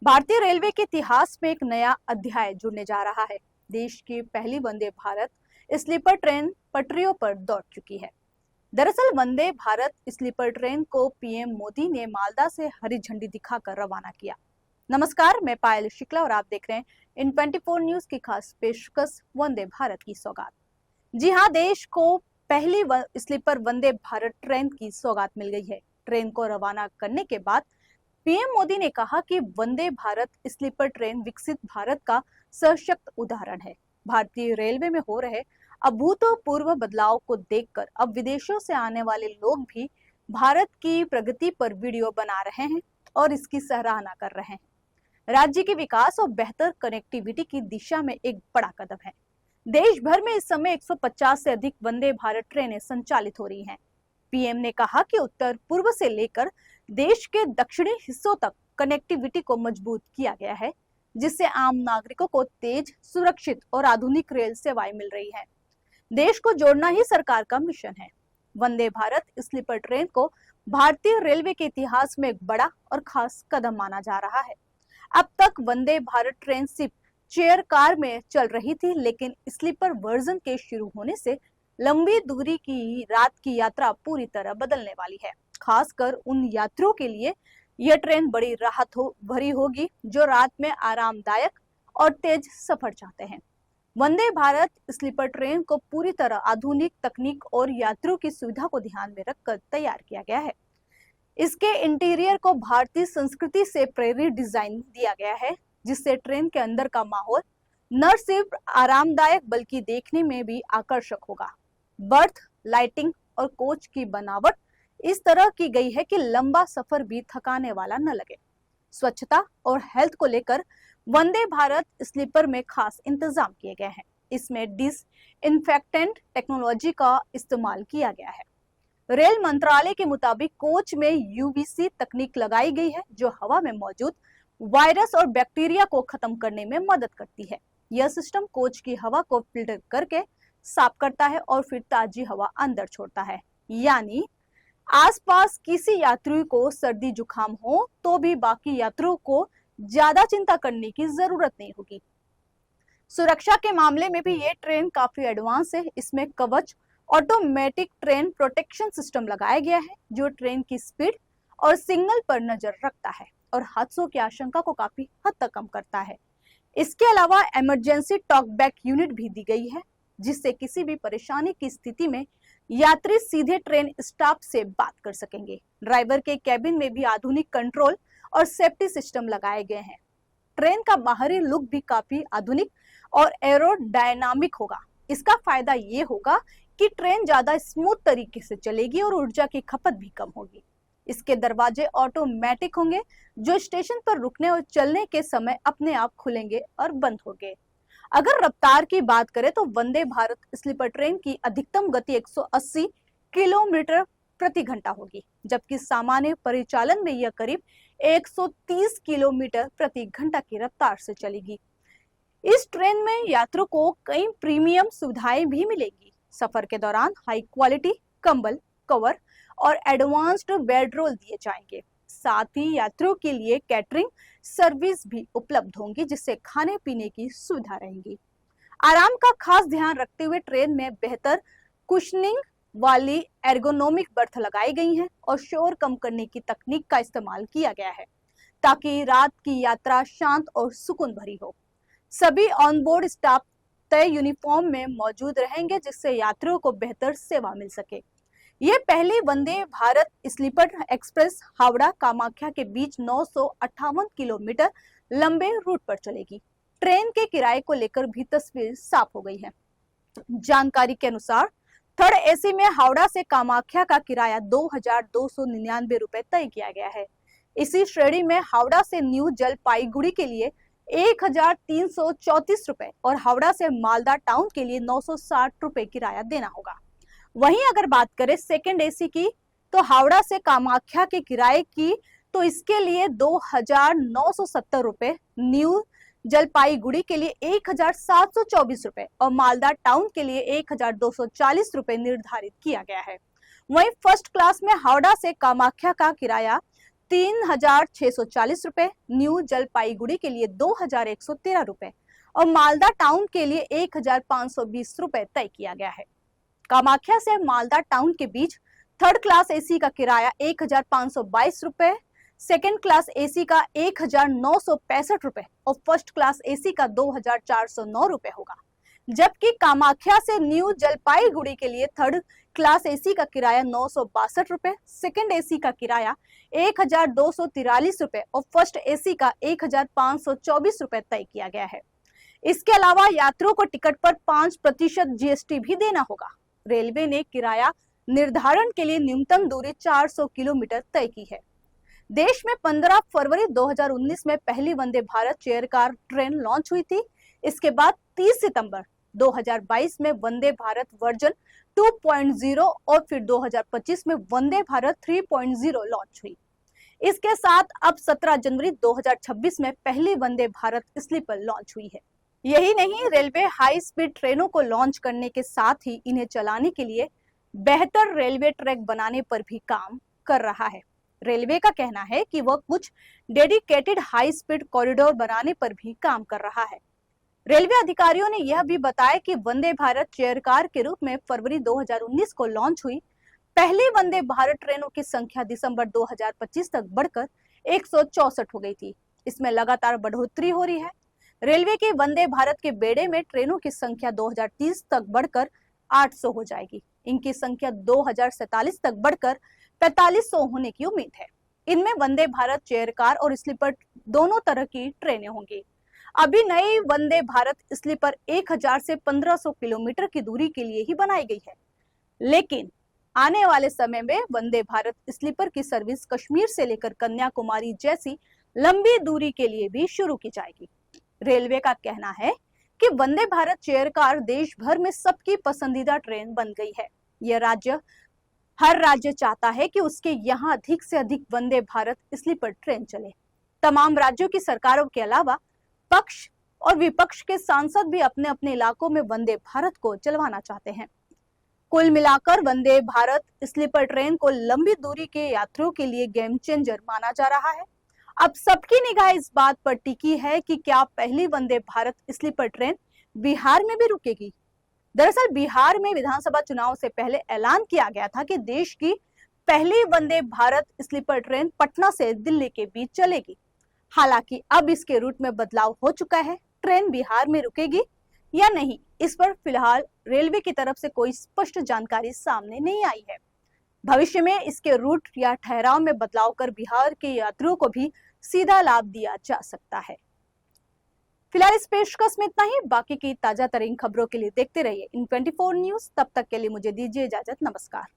भारतीय रेलवे के इतिहास में एक नया अध्याय जुड़ने जा रहा है। देश की पहली वंदे भारत स्लीपर ट्रेन पटरियों पर दौड़ चुकी है। दरअसल वंदे भारत स्लीपर ट्रेन को पीएम मोदी ने मालदा से हरी झंडी दिखाकर रवाना किया। नमस्कार, मैं पायल शुक्ला और आप देख रहे हैं इन 24 न्यूज की खास पेशकश वंदे भारत की सौगात। जी हाँ, देश को पहली स्लीपर वंदे भारत ट्रेन की सौगात मिल गई है। ट्रेन को रवाना करने के बाद पीएम मोदी ने कहा कि वंदे भारत स्लीपर ट्रेन विकसित भारत का सशक्त उदाहरण है। भारतीय रेलवे में हो रहे अभूतपूर्व बदलाव को देखकर अब विदेशों से आने वाले लोग भी भारत की प्रगति पर वीडियो बना रहे हैं और इसकी सराहना कर रहे हैं। राज्य के विकास और बेहतर कनेक्टिविटी की दिशा में एक बड़ा कदम है। देश भर में इस समय 150 से अधिक वंदे भारत ट्रेनें संचालित हो रही हैं। पीएम ने कहा कि उत्तर पूर्व से लेकर देश के दक्षिणी हिस्सों तक कनेक्टिविटी को मजबूत किया गया है, जिससे आम नागरिकों को तेज, सुरक्षित और आधुनिक रेल सेवाएं मिल रही हैं। देश को जोड़ना ही सरकार का मिशन है। वंदे भारत स्लीपर ट्रेन को भारतीय रेलवे के इतिहास में एक बड़ा और खास कदम माना जा रहा है। अब तक वंदे भारत ट्रेन सिर्फ चेयर कार में चल रही थी, लेकिन स्लीपर वर्जन के शुरू होने से लंबी दूरी की रात की यात्रा पूरी तरह बदलने वाली है। खासकर उन यात्रियों के लिए यह ट्रेन बड़ी राहत भरी होगी जो रात में आरामदायक और तेज सफर चाहते हैं। वंदे भारत स्लीपर ट्रेन को पूरी तरह आधुनिक तकनीक और यात्रियों की सुविधा को ध्यान में रखकर तैयार किया गया है। इसके इंटीरियर को भारतीय संस्कृति से प्रेरित डिजाइन दिया गया है, जिससे ट्रेन के अंदर का माहौल न सिर्फ आरामदायक बल्कि देखने में भी आकर्षक होगा। बर्थ, लाइटिंग और कोच की बनावट इस तरह की गई है कि लंबा सफर भी थकाने वाला न लगे। स्वच्छता और हेल्थ को लेकर वंदे भारत स्लीपर में खास इंतजाम किए गए हैं। इसमें डिसइंफेक्टेंट टेक्नोलॉजी का इस्तेमाल किया गया है। रेल मंत्रालय के मुताबिक कोच में यूवीसी तकनीक लगाई गई है, जो हवा में मौजूद वायरस और बैक्टीरिया को खत्म करने में मदद करती है। यह सिस्टम कोच की हवा को फिल्टर करके साफ करता है और फिर ताजी हवा अंदर छोड़ता है। यानी आसपास किसी यात्री को सर्दी जुकाम हो तो भी बाकी यात्रियों को ज्यादा चिंता करने की जरूरत नहीं होगी। सुरक्षा के मामले में भी ये ट्रेन काफी एडवांस है। इसमें कवच ऑटोमेटिक ट्रेन प्रोटेक्शन सिस्टम लगाया गया है, जो ट्रेन की स्पीड और सिग्नल पर नजर रखता है और हादसों की आशंका को काफी हद तक कम करता है। इसके अलावा इमरजेंसी टॉक बैक यूनिट भी दी गई है, जिससे किसी भी परेशानी की स्थिति में यात्री सीधे ट्रेन स्टाफ से बात कर सकेंगे। ड्राइवर के केबिन में भी आधुनिक कंट्रोल और सेफ्टी सिस्टम लगाए गए हैं। ट्रेन का बाहरी लुक भी काफी आधुनिक और एरोडायनामिक होगा। इसका फायदा ये होगा कि ट्रेन ज्यादा स्मूथ तरीके से चलेगी और ऊर्जा की खपत भी कम होगी। इसके दरवाजे ऑटोमेटिक होंगे, जो स्टेशन पर रुकने और चलने के समय अपने आप खुलेंगे और बंद होंगे। अगर रफ्तार की बात करें तो वंदे भारत स्लीपर ट्रेन की अधिकतम गति 180 किलोमीटर प्रति घंटा होगी, जबकि सामान्य परिचालन में यह करीब 130 किलोमीटर प्रति घंटा की रफ्तार से चलेगी। इस ट्रेन में यात्रियों को कई प्रीमियम सुविधाएं भी मिलेगी। सफर के दौरान हाई क्वालिटी कंबल, कवर और एडवांस्ड बेडरोल दिए जाएंगे। साथ ही यात्रियों के लिए कैटरिंग सर्विस भी उपलब्ध होंगी, जिससे खाने पीने की सुविधा रहेगी। आराम का खास ध्यान रखते हुए ट्रेन में बेहतर कुशनिंग वाली एर्गोनोमिक बर्थ लगाई गई हैं और शोर कम करने की तकनीक का इस्तेमाल किया गया है, ताकि रात की यात्रा शांत और सुकून भरी हो। सभी ऑनबोर्ड स्टाफ तय यूनिफॉर्म में मौजूद रहेंगे, जिससे यात्रियों को बेहतर सेवा मिल सके। ये पहली वंदे भारत स्लीपर एक्सप्रेस हावड़ा कामाख्या के बीच 958 किलोमीटर लंबे रूट पर चलेगी। ट्रेन के किराए को लेकर भी तस्वीर साफ हो गई है। जानकारी के अनुसार थर्ड एसी में हावड़ा से कामाख्या का किराया 2299 रुपए तय किया गया है। इसी श्रेणी में हावड़ा से न्यू जलपाईगुड़ी के लिए 1334 रुपए और हावड़ा से मालदा टाउन के लिए 960 रुपए किराया देना होगा। वहीं अगर बात करें सेकंड एसी की, तो हावड़ा से कामाख्या के किराए की तो इसके लिए 2970 रुपए, न्यू जलपाईगुड़ी के लिए 1724 रुपए और मालदा टाउन के लिए 1240 रुपए निर्धारित किया गया है। वहीं फर्स्ट क्लास में हावड़ा से कामाख्या का किराया 3,640 रुपए, न्यू जलपाईगुड़ी के लिए 2,113 रुपए और मालदा टाउन के लिए 1,520 रुपए तय किया गया है। कामाख्या से मालदा टाउन के बीच थर्ड क्लास एसी का किराया 1,522 रुपए, सेकेंड क्लास एसी का 1,965 रुपए और फर्स्ट क्लास एसी का 2,409 रुपए होगा। जबकि कामाख्या से न्यू जलपाईगुड़ी के लिए थर्ड क्लास एसी का किराया 962 रुपए, सेकेंड एसी का किराया 1,243 रुपए और फर्स्ट एसी का 1,524 रुपए तय किया गया है। इसके अलावा यात्रियों को टिकट पर 5% जीएसटी भी देना होगा। रेलवे ने किराया निर्धारण के लिए न्यूनतम दूरी 400 किलोमीटर तय की है। देश में 15 फरवरी 2019 में पहली Vande Bharat chair car train launch हुई थी। इसके बाद 30 सितंबर 2022 में वंदे भारत वर्जन 2.0 और फिर 2025 में वंदे भारत 3.0 लॉन्च हुई। इसके साथ अब 17 जनवरी 2026 में पहली वंदे भारत स्लीपर लॉन्च हुई है। यही नहीं, रेलवे हाई स्पीड ट्रेनों को लॉन्च करने के साथ ही इन्हें चलाने के लिए बेहतर रेलवे ट्रैक बनाने पर भी काम कर रहा है। रेलवे का कहना है कि वह कुछ डेडिकेटेड हाई स्पीड कॉरिडोर बनाने पर भी काम कर रहा है। रेलवे अधिकारियों ने यह भी बताया कि वंदे भारत चेयर कार के रूप में फरवरी 2019 को लॉन्च हुई पहली वंदे भारत ट्रेनों की संख्या दिसंबर 2025 तक बढ़कर 164 हो गई थी। इसमें लगातार बढ़ोतरी हो रही है। रेलवे के वंदे भारत के बेड़े में ट्रेनों की संख्या 2030 तक बढ़कर 800 हो जाएगी। इनकी संख्या 2047 तक बढ़कर 4500 होने की उम्मीद है। इनमें वंदे भारत चेयर कार और स्लीपर दोनों तरह की ट्रेनें होंगी। अभी नई वंदे भारत स्लीपर 1000 से 1500 किलोमीटर की दूरी के लिए ही बनाई गई है, लेकिन आने वाले समय में वंदे भारत स्लीपर की सर्विस कश्मीर से लेकर कन्याकुमारी जैसी लंबी दूरी के लिए भी शुरू की जाएगी। रेलवे का कहना है कि वंदे भारत चेयर कार देश भर में सबकी पसंदीदा ट्रेन बन गई है। हर राज्य चाहता है कि उसके यहाँ अधिक से अधिक वंदे भारत स्लीपर ट्रेन चले। तमाम राज्यों की सरकारों के अलावा पक्ष और विपक्ष के सांसद भी अपने अपने इलाकों में वंदे भारत को चलवाना चाहते हैं। कुल मिलाकर वंदे भारत स्लीपर ट्रेन को लंबी दूरी के यात्रियों के लिए गेम चेंजर माना जा रहा है। अब सबकी निगाह इस बात पर टिकी है कि क्या पहली वंदे भारत स्लीपर ट्रेन बिहार में भी रुकेगी। दरअसल बिहार में विधानसभा चुनाव से पहले ऐलान किया गया था कि देश की पहली वंदे भारत स्लीपर ट्रेन पटना से दिल्ली के बीच चलेगी। हालांकि अब इसके रूट में बदलाव हो चुका है। ट्रेन बिहार में रुकेगी या नहीं, इस पर फिलहाल रेलवे की तरफ से कोई स्पष्ट जानकारी सामने नहीं आई है। भविष्य में इसके रूट या ठहराव में बदलाव कर बिहार के यात्रियों को भी सीधा लाभ दिया जा सकता है। फिलहाल इस पेशकश में इतना ही। बाकी की ताजा तरीन खबरों के लिए देखते रहिए इन 24 न्यूज। तब तक के लिए मुझे दीजिए इजाजत। नमस्कार।